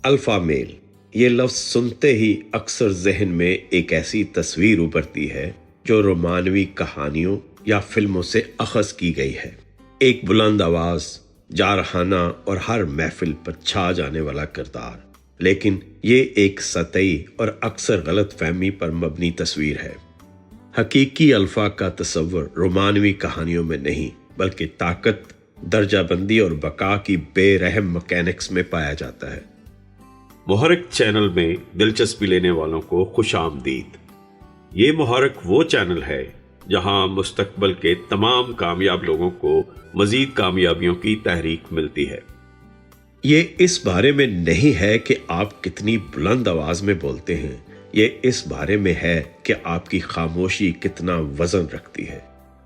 Alpha میل، یہ لفظ سنتے ہی اکثر ذہن میں ایک ایسی تصویر ابھرتی ہے جو رومانوی کہانیوں یا فلموں سے اخذ کی گئی ہے۔ ایک بلند آواز، جارحانہ اور ہر محفل پر چھا جانے والا کردار۔ لیکن یہ ایک سطحی اور اکثر غلط فہمی پر مبنی تصویر ہے۔ حقیقی الفا کا تصور رومانوی کہانیوں میں نہیں بلکہ طاقت، درجہ بندی اور بقا کی بے رحم مکینکس میں پایا جاتا ہے۔ محرک چینل میں دلچسپی لینے والوں کو خوش آمدید۔ یہ محرک وہ چینل ہے جہاں مستقبل کے تمام کامیاب لوگوں کو مزید کامیابیوں کی تحریک ملتی ہے۔ یہ اس بارے میں نہیں ہے کہ آپ کتنی بلند آواز میں بولتے ہیں، یہ اس بارے میں ہے کہ آپ کی خاموشی کتنا وزن رکھتی ہے۔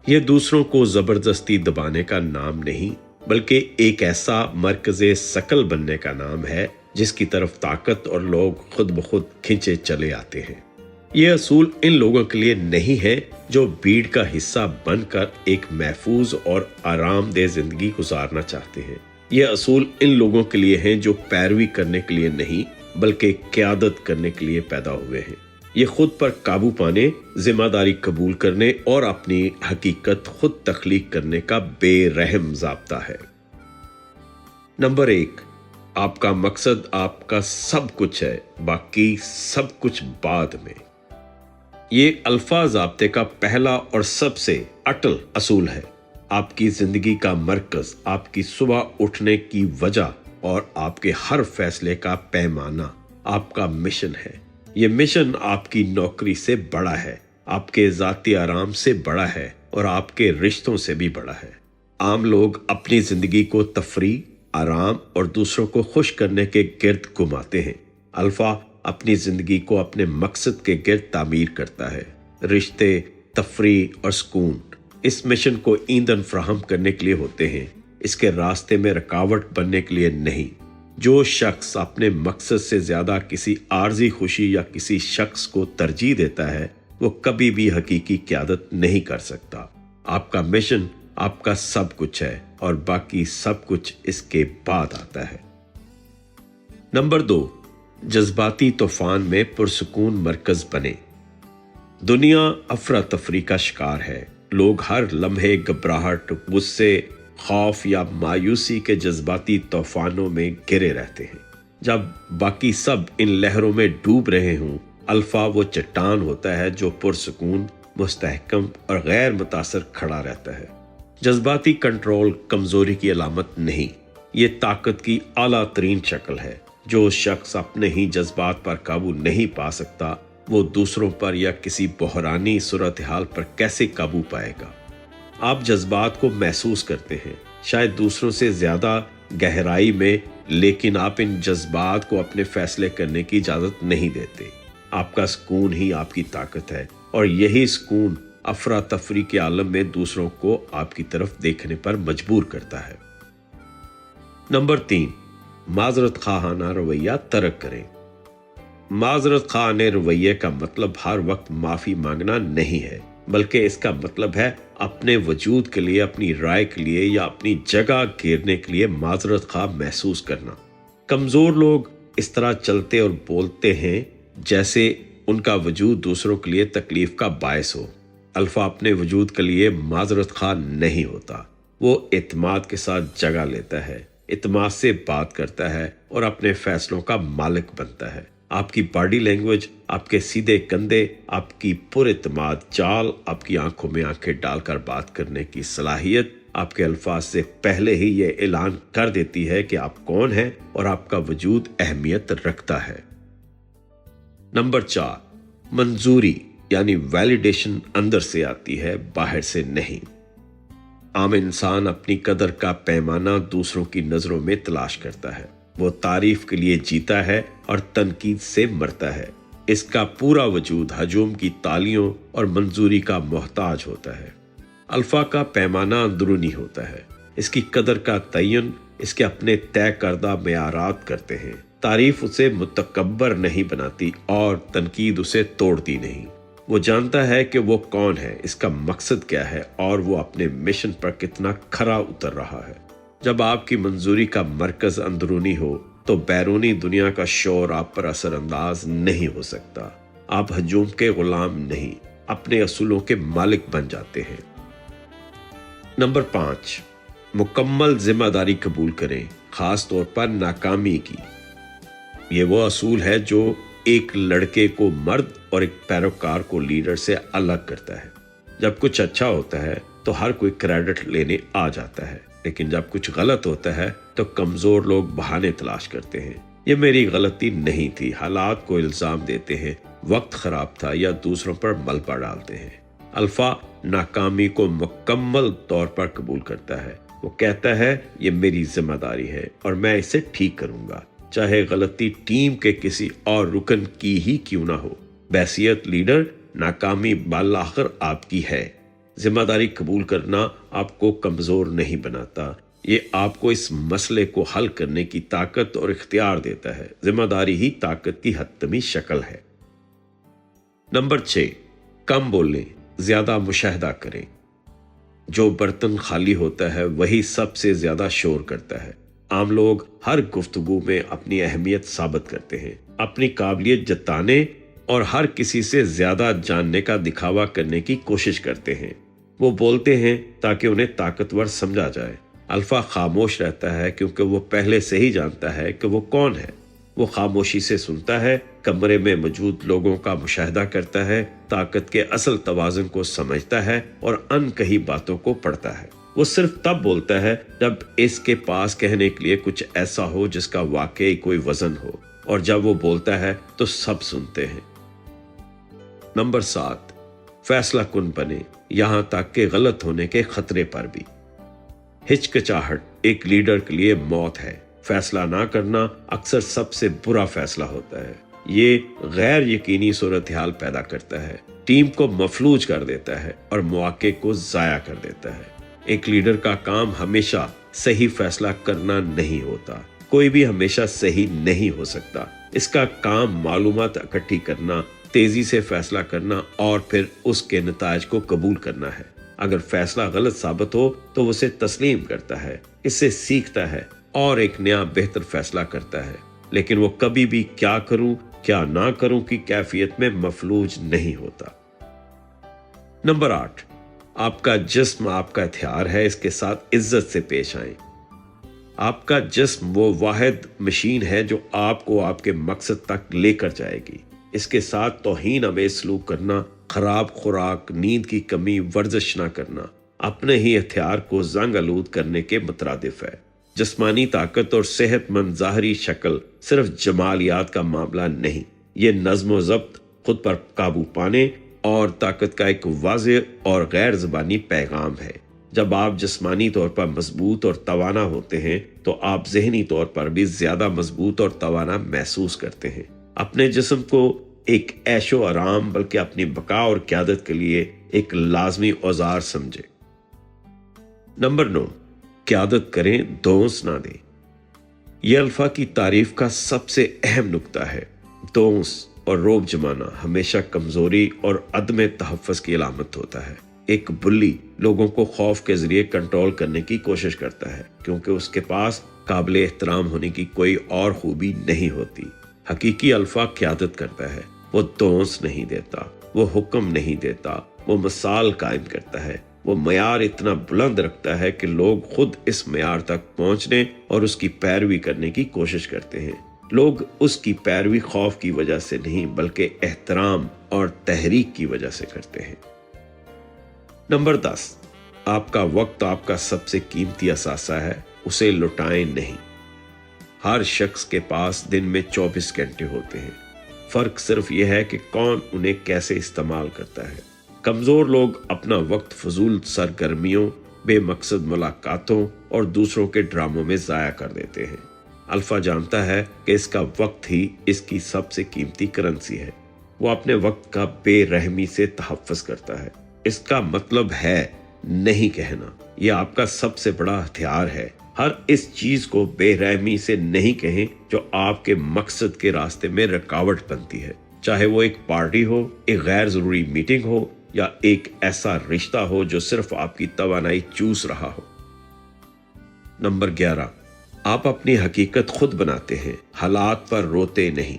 یہ دوسروں کو زبردستی دبانے کا نام نہیں بلکہ ایک ایسا مرکز ثقل بننے کا نام ہے جس کی طرف طاقت اور لوگ خود بخود کھنچے چلے آتے ہیں۔ یہ اصول ان لوگوں کے لیے نہیں ہے جو بھیڑ کا حصہ بن کر ایک محفوظ اور آرام دہ زندگی گزارنا چاہتے ہیں۔ یہ اصول ان لوگوں کے لیے ہیں جو پیروی کرنے کے لیے نہیں بلکہ قیادت کرنے کے لیے پیدا ہوئے ہیں۔ یہ خود پر قابو پانے، ذمہ داری قبول کرنے اور اپنی حقیقت خود تخلیق کرنے کا بے رحم ضابطہ ہے۔ نمبر 1، آپ کا مقصد آپ کا سب کچھ ہے، باقی سب کچھ بعد میں۔ یہ الفا ضابطے کا پہلا اور سب سے اٹل اصول ہے۔ آپ کی زندگی کا مرکز، آپ کی صبح اٹھنے کی وجہ اور آپ کے ہر فیصلے کا پیمانہ آپ کا مشن ہے۔ یہ مشن آپ کی نوکری سے بڑا ہے، آپ کے ذاتی آرام سے بڑا ہے اور آپ کے رشتوں سے بھی بڑا ہے۔ عام لوگ اپنی زندگی کو تفریح، آرام اور دوسروں کو خوش کرنے کے گرد گھماتے ہیں۔ الفا اپنی زندگی کو اپنے مقصد کے گرد تعمیر کرتا ہے۔ رشتے، تفریح اور سکون اس مشن کو ایندھن فراہم کرنے کے لیے ہوتے ہیں، اس کے راستے میں رکاوٹ بننے کے لیے نہیں۔ جو شخص اپنے مقصد سے زیادہ کسی عارضی خوشی یا کسی شخص کو ترجیح دیتا ہے وہ کبھی بھی حقیقی قیادت نہیں کر سکتا۔ آپ کا مشن آپ کا سب کچھ ہے اور باقی سب کچھ اس کے بعد آتا ہے۔ نمبر 2، جذباتی طوفان میں پرسکون مرکز بنے۔ دنیا افراتفری کا شکار ہے۔ لوگ ہر لمحے گھبراہٹ، غصے، خوف یا مایوسی کے جذباتی طوفانوں میں گھرے رہتے ہیں۔ جب باقی سب ان لہروں میں ڈوب رہے ہوں، الفا وہ چٹان ہوتا ہے جو پرسکون، مستحکم اور غیر متاثر کھڑا رہتا ہے۔ جذباتی کنٹرول کمزوری کی علامت نہیں، یہ طاقت کی اعلیٰ ترین شکل ہے۔ جو شخص اپنے ہی جذبات پر قابو نہیں پا سکتا وہ دوسروں پر یا کسی بحرانی صورتحال پر کیسے قابو پائے گا؟ آپ جذبات کو محسوس کرتے ہیں، شاید دوسروں سے زیادہ گہرائی میں، لیکن آپ ان جذبات کو اپنے فیصلے کرنے کی اجازت نہیں دیتے۔ آپ کا سکون ہی آپ کی طاقت ہے اور یہی سکون افراتفری کے عالم میں دوسروں کو آپ کی طرف دیکھنے پر مجبور کرتا ہے۔ نمبر 3، معذرت خواہانہ رویہ ترک کریں۔ معذرت خواہانہ رویے کا مطلب ہر وقت معافی مانگنا نہیں ہے، بلکہ اس کا مطلب ہے اپنے وجود کے لیے، اپنی رائے کے لیے یا اپنی جگہ گھیرنے کے لیے معذرت خواہ محسوس کرنا۔ کمزور لوگ اس طرح چلتے اور بولتے ہیں جیسے ان کا وجود دوسروں کے لیے تکلیف کا باعث ہو۔ الفا اپنے وجود کے لیے معذرت خواہ نہیں ہوتا، وہ اعتماد کے ساتھ جگہ لیتا ہے، اعتماد سے بات کرتا ہے اور اپنے فیصلوں کا مالک بنتا ہے۔ آپ کی باڈی لینگویج، آپ کے سیدھے کندھے، آپ کی پر اعتماد چال، آپ کی آنکھوں میں آنکھیں ڈال کر بات کرنے کی صلاحیت آپ کے الفاظ سے پہلے ہی یہ اعلان کر دیتی ہے کہ آپ کون ہیں اور آپ کا وجود اہمیت رکھتا ہے۔ نمبر 4، منظوری یعنی ویلیڈیشن اندر سے آتی ہے، باہر سے نہیں۔ عام انسان اپنی قدر کا پیمانہ دوسروں کی نظروں میں تلاش کرتا ہے۔ وہ تعریف کے لیے جیتا ہے اور تنقید سے مرتا ہے۔ اس کا پورا وجود ہجوم کی تالیوں اور منظوری کا محتاج ہوتا ہے۔ الفا کا پیمانہ اندرونی ہوتا ہے۔ اس کی قدر کا تعین اس کے اپنے طے کردہ معیارات کرتے ہیں۔ تعریف اسے متکبر نہیں بناتی اور تنقید اسے توڑتی نہیں۔ وہ جانتا ہے کہ وہ کون ہے، اس کا مقصد کیا ہے اور وہ اپنے مشن پر کتنا کھرا اتر رہا ہے۔ جب آپ کی منظوری کا مرکز اندرونی ہو، تو بیرونی دنیا کا شور آپ پر اثر انداز نہیں ہو سکتا۔ آپ ہجوم کے غلام نہیں، اپنے اصولوں کے مالک بن جاتے ہیں۔ نمبر 5، مکمل ذمہ داری قبول کریں، خاص طور پر ناکامی کی۔ یہ وہ اصول ہے جو ایک لڑکے کو مرد اور ایک پیروکار کو لیڈر سے الگ کرتا ہے۔ جب کچھ اچھا ہوتا ہے تو ہر کوئی کریڈٹ لینے آ جاتا ہے، لیکن جب کچھ غلط ہوتا ہے تو کمزور لوگ بہانے تلاش کرتے ہیں۔ یہ میری غلطی نہیں تھی، حالات کو الزام دیتے ہیں، وقت خراب تھا یا دوسروں پر ملبہ ڈالتے ہیں۔ الفا ناکامی کو مکمل طور پر قبول کرتا ہے۔ وہ کہتا ہے یہ میری ذمہ داری ہے اور میں اسے ٹھیک کروں گا، چاہے غلطی ٹیم کے کسی اور رکن کی ہی کیوں نہ ہو۔ بحیثیت لیڈر ناکامی بالآخر آپ کی ہے۔ ذمہ داری قبول کرنا آپ کو کمزور نہیں بناتا، یہ آپ کو اس مسئلے کو حل کرنے کی طاقت اور اختیار دیتا ہے۔ ذمہ داری ہی طاقت کی حتمی شکل ہے۔ نمبر 6، کم بولیں، زیادہ مشاہدہ کریں۔ جو برتن خالی ہوتا ہے وہی سب سے زیادہ شور کرتا ہے۔ عام لوگ ہر گفتگو میں اپنی اہمیت ثابت کرتے ہیں، اپنی قابلیت جتانے اور ہر کسی سے زیادہ جاننے کا دکھاوا کرنے کی کوشش کرتے ہیں۔ وہ بولتے ہیں تاکہ انہیں طاقتور سمجھا جائے۔ الفا خاموش رہتا ہے کیونکہ وہ پہلے سے ہی جانتا ہے کہ وہ کون ہے۔ وہ خاموشی سے سنتا ہے، کمرے میں موجود لوگوں کا مشاہدہ کرتا ہے، طاقت کے اصل توازن کو سمجھتا ہے اور ان کہی باتوں کو پڑھتا ہے۔ وہ صرف تب بولتا ہے جب اس کے پاس کہنے کے لیے کچھ ایسا ہو جس کا واقعی کوئی وزن ہو، اور جب وہ بولتا ہے تو سب سنتے ہیں۔ نمبر 7، فیصلہ کن بنے، یہاں تک کہ غلط ہونے کے خطرے پر بھی۔ ہچکچاہٹ ایک لیڈر کے لیے موت ہے۔ فیصلہ نہ کرنا اکثر سب سے برا فیصلہ ہوتا ہے۔ یہ غیر یقینی صورتحال پیدا کرتا ہے، ٹیم کو مفلوج کر دیتا ہے اور مواقع کو ضائع کر دیتا ہے۔ ایک لیڈر کا کام ہمیشہ صحیح فیصلہ کرنا نہیں ہوتا، کوئی بھی ہمیشہ صحیح نہیں ہو سکتا۔ اس کا کام معلومات اکٹھی کرنا، تیزی سے فیصلہ کرنا اور پھر اس کے نتائج کو قبول کرنا ہے۔ اگر فیصلہ غلط ثابت ہو تو وہ اسے تسلیم کرتا ہے، اس سے سیکھتا ہے اور ایک نیا بہتر فیصلہ کرتا ہے، لیکن وہ کبھی بھی کیا کروں کیا نہ کروں کی کیفیت میں مفلوج نہیں ہوتا۔ نمبر 8، آپ کا جسم آپ کا ہتھیار ہے، اس کے ساتھ عزت سے پیش آئیں۔ آپ کا جسم وہ واحد مشین ہے جو آپ کو آپ کے مقصد تک لے کر جائے گی۔ اس کے ساتھ توہین آمیز سلوک کرنا، خراب خوراک، نیند کی کمی، ورزش نہ کرنا اپنے ہی ہتھیار کو زنگ آلود کرنے کے مترادف ہے۔ جسمانی طاقت اور صحت مند ظاہری شکل صرف جمالیات کا معاملہ نہیں، یہ نظم و ضبط، خود پر قابو پانے اور طاقت کا ایک واضح اور غیر زبانی پیغام ہے۔ جب آپ جسمانی طور پر مضبوط اور توانا ہوتے ہیں تو آپ ذہنی طور پر بھی زیادہ مضبوط اور توانا محسوس کرتے ہیں۔ اپنے جسم کو ایک عیش و آرام بلکہ اپنی بقا اور قیادت کے لیے ایک لازمی اوزار سمجھے۔ نمبر 9، قیادت کریں، دونس نہ دیں۔ یہ الفا کی تعریف کا سب سے اہم نقطہ ہے۔ دونس اور روب جمانا ہمیشہ کمزوری اور عدم تحفظ کی علامت ہوتا ہے۔ ایک بلی لوگوں کو خوف کے ذریعے کنٹرول کرنے کی کوشش کرتا ہے کیونکہ اس کے پاس قابل احترام ہونے کی کوئی اور خوبی نہیں ہوتی۔ حقیقی الفا قیادت کرتا ہے، وہ دونس نہیں دیتا، وہ حکم نہیں دیتا، وہ مثال قائم کرتا ہے۔ وہ معیار اتنا بلند رکھتا ہے کہ لوگ خود اس معیار تک پہنچنے اور اس کی پیروی کرنے کی کوشش کرتے ہیں۔ لوگ اس کی پیروی خوف کی وجہ سے نہیں بلکہ احترام اور تحریک کی وجہ سے کرتے ہیں۔ نمبر 10، آپ کا وقت آپ کا سب سے قیمتی اثاثہ ہے، اسے لٹائیں نہیں۔ ہر شخص کے پاس دن میں 24 گھنٹے ہوتے ہیں، فرق صرف یہ ہے کہ کون انہیں کیسے استعمال کرتا ہے۔ کمزور لوگ اپنا وقت فضول سرگرمیوں، بے مقصد ملاقاتوں اور دوسروں کے ڈراموں میں ضائع کر دیتے ہیں۔ الفا جانتا ہے کہ اس کا وقت ہی اس کی سب سے قیمتی کرنسی ہے۔ وہ اپنے وقت کا بے رحمی سے تحفظ کرتا ہے۔ اس کا مطلب ہے نہیں کہنا، یہ آپ کا سب سے بڑا ہتھیار ہے۔ ہر اس چیز کو بے رحمی سے نہیں کہیں جو آپ کے مقصد کے راستے میں رکاوٹ بنتی ہے، چاہے وہ ایک پارٹی ہو، ایک غیر ضروری میٹنگ ہو یا ایک ایسا رشتہ ہو جو صرف آپ کی توانائی چوس رہا ہو۔ نمبر 11، آپ اپنی حقیقت خود بناتے ہیں، حالات پر روتے نہیں۔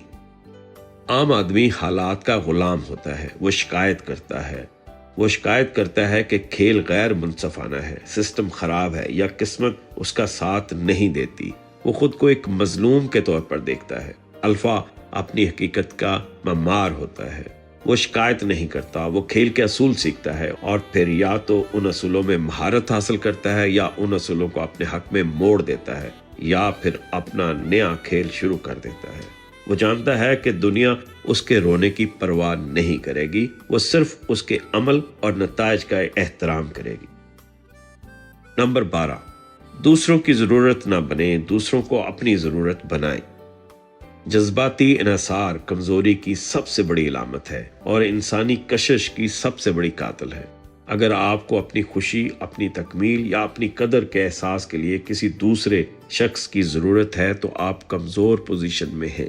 عام آدمی حالات کا غلام ہوتا ہے، وہ شکایت کرتا ہے کہ کھیل غیر منصفانہ ہے، سسٹم خراب ہے یا قسمت اس کا ساتھ نہیں دیتی۔ وہ خود کو ایک مظلوم کے طور پر دیکھتا ہے۔ الفا اپنی حقیقت کا معمار ہوتا ہے، وہ شکایت نہیں کرتا، وہ کھیل کے اصول سیکھتا ہے اور پھر یا تو ان اصولوں میں مہارت حاصل کرتا ہے یا ان اصولوں کو اپنے حق میں موڑ دیتا ہے یا پھر اپنا نیا کھیل شروع کر دیتا ہے۔ وہ جانتا ہے کہ دنیا اس کے رونے کی پرواہ نہیں کرے گی، وہ صرف اس کے عمل اور نتائج کا احترام کرے گی۔ نمبر 12، دوسروں کی ضرورت نہ بنیں، دوسروں کو اپنی ضرورت بنائیں۔ جذباتی انحصار کمزوری کی سب سے بڑی علامت ہے اور انسانی کشش کی سب سے بڑی قاتل ہے۔ اگر آپ کو اپنی خوشی، اپنی تکمیل یا اپنی قدر کے احساس کے لیے کسی دوسرے شخص کی ضرورت ہے تو آپ کمزور پوزیشن میں ہیں۔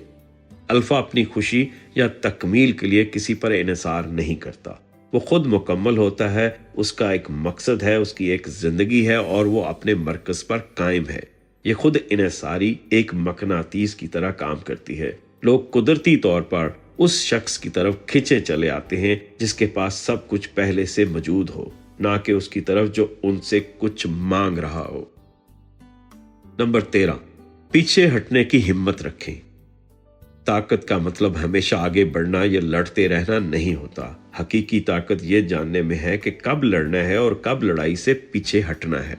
الفا اپنی خوشی یا تکمیل کے لیے کسی پر انحصار نہیں کرتا، وہ خود مکمل ہوتا ہے، اس کا ایک مقصد ہے، اس کی ایک زندگی ہے اور وہ اپنے مرکز پر قائم ہے۔ یہ خود انحصاری ایک مقناطیس کی طرح کام کرتی ہے۔ لوگ قدرتی طور پر اس شخص کی طرف کھنچے چلے آتے ہیں جس کے پاس سب کچھ پہلے سے موجود ہو، نہ کہ اس کی طرف جو ان سے کچھ مانگ رہا ہو۔ نمبر 13، پیچھے ہٹنے کی ہمت رکھیں۔ طاقت کا مطلب ہمیشہ آگے بڑھنا یا لڑتے رہنا نہیں ہوتا۔ حقیقی طاقت یہ جاننے میں ہے کہ کب لڑنا ہے اور کب لڑائی سے پیچھے ہٹنا ہے۔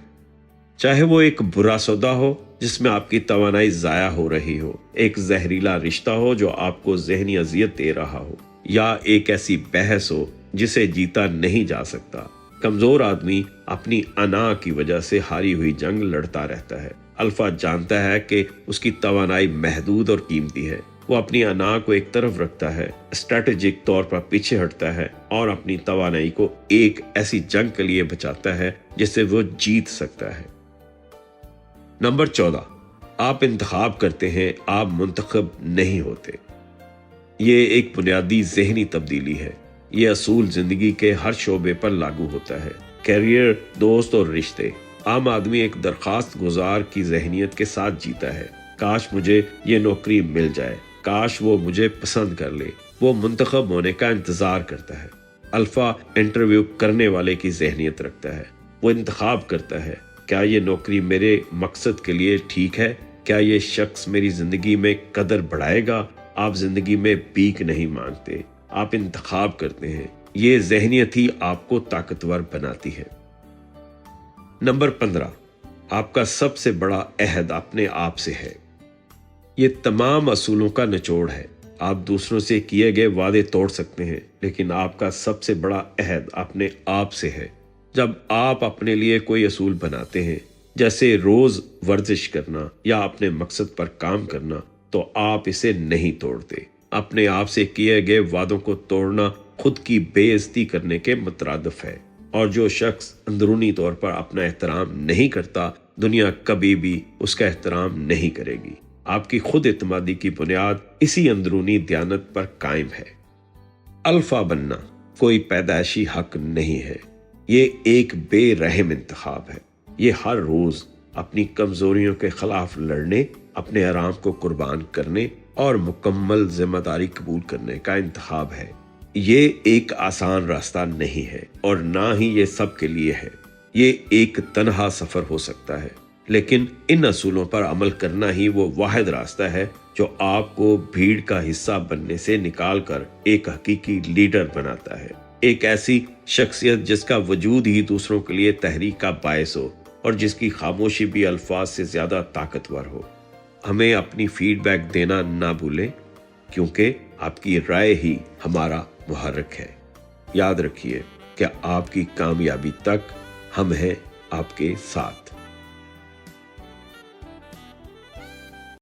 چاہے وہ ایک برا سودا ہو جس میں آپ کی توانائی ضائع ہو رہی ہو، ایک زہریلا رشتہ ہو جو آپ کو ذہنی اذیت دے رہا ہو، یا ایک ایسی بحث ہو جسے جیتا نہیں جا سکتا۔ کمزور آدمی اپنی انا کی وجہ سے ہاری ہوئی جنگ لڑتا رہتا ہے۔ الفا جانتا ہے کہ اس کی توانائی محدود اور قیمتی ہے، وہ اپنی انا کو ایک طرف رکھتا ہے، اسٹریٹجک طور پر پیچھے ہٹتا ہے اور اپنی توانائی کو ایک ایسی جنگ کے لیے بچاتا ہے جس سے وہ جیت سکتا ہے۔ نمبر 14، آپ انتخاب کرتے ہیں، آپ منتخب نہیں ہوتے۔ یہ ایک بنیادی ذہنی تبدیلی ہے۔ یہ اصول زندگی کے ہر شعبے پر لاگو ہوتا ہے، کیریئر، دوست اور رشتے۔ عام آدمی ایک درخواست گزار کی ذہنیت کے ساتھ جیتا ہے، کاش مجھے یہ نوکری مل جائے، کاش وہ مجھے پسند کر لے۔ وہ منتخب ہونے کا انتظار کرتا ہے۔ الفا انٹرویو کرنے والے کی ذہنیت رکھتا ہے، وہ انتخاب کرتا ہے، کیا یہ نوکری میرے مقصد کے لیے ٹھیک ہے؟ کیا یہ شخص میری زندگی میں قدر بڑھائے گا؟ آپ زندگی میں بھیک نہیں مانگتے، آپ انتخاب کرتے ہیں۔ یہ ذہنیت ہی آپ کو طاقتور بناتی ہے۔ نمبر 15، آپ کا سب سے بڑا عہد اپنے آپ سے ہے۔ یہ تمام اصولوں کا نچوڑ ہے۔ آپ دوسروں سے کیے گئے وعدے توڑ سکتے ہیں، لیکن آپ کا سب سے بڑا عہد اپنے آپ سے ہے۔ جب آپ اپنے لیے کوئی اصول بناتے ہیں، جیسے روز ورزش کرنا یا اپنے مقصد پر کام کرنا، تو آپ اسے نہیں توڑتے۔ اپنے آپ سے کیے گئے وعدوں کو توڑنا خود کی بے عزتی کرنے کے مترادف ہے، اور جو شخص اندرونی طور پر اپنا احترام نہیں کرتا، دنیا کبھی بھی اس کا احترام نہیں کرے گی۔ آپ کی خود اعتمادی کی بنیاد اسی اندرونی دیانت پر قائم ہے۔ الفا بننا کوئی پیدائشی حق نہیں ہے، یہ ایک بے رحم انتخاب ہے۔ یہ ہر روز اپنی کمزوریوں کے خلاف لڑنے، اپنے آرام کو قربان کرنے اور مکمل ذمہ داری قبول کرنے کا انتخاب ہے۔ یہ ایک آسان راستہ نہیں ہے اور نہ ہی یہ سب کے لیے ہے۔ یہ ایک تنہا سفر ہو سکتا ہے، لیکن ان اصولوں پر عمل کرنا ہی وہ واحد راستہ ہے جو آپ کو بھیڑ کا حصہ بننے سے نکال کر ایک حقیقی لیڈر بناتا ہے، ایک ایسی شخصیت جس کا وجود ہی دوسروں کے لیے تحریک کا باعث ہو اور جس کی خاموشی بھی الفاظ سے زیادہ طاقتور ہو۔ ہمیں اپنی فیڈ بیک دینا نہ بھولیں، کیونکہ آپ کی رائے ہی ہمارا محرک ہے۔ یاد رکھیے کہ آپ کی کامیابی تک ہم ہیں آپ کے ساتھ۔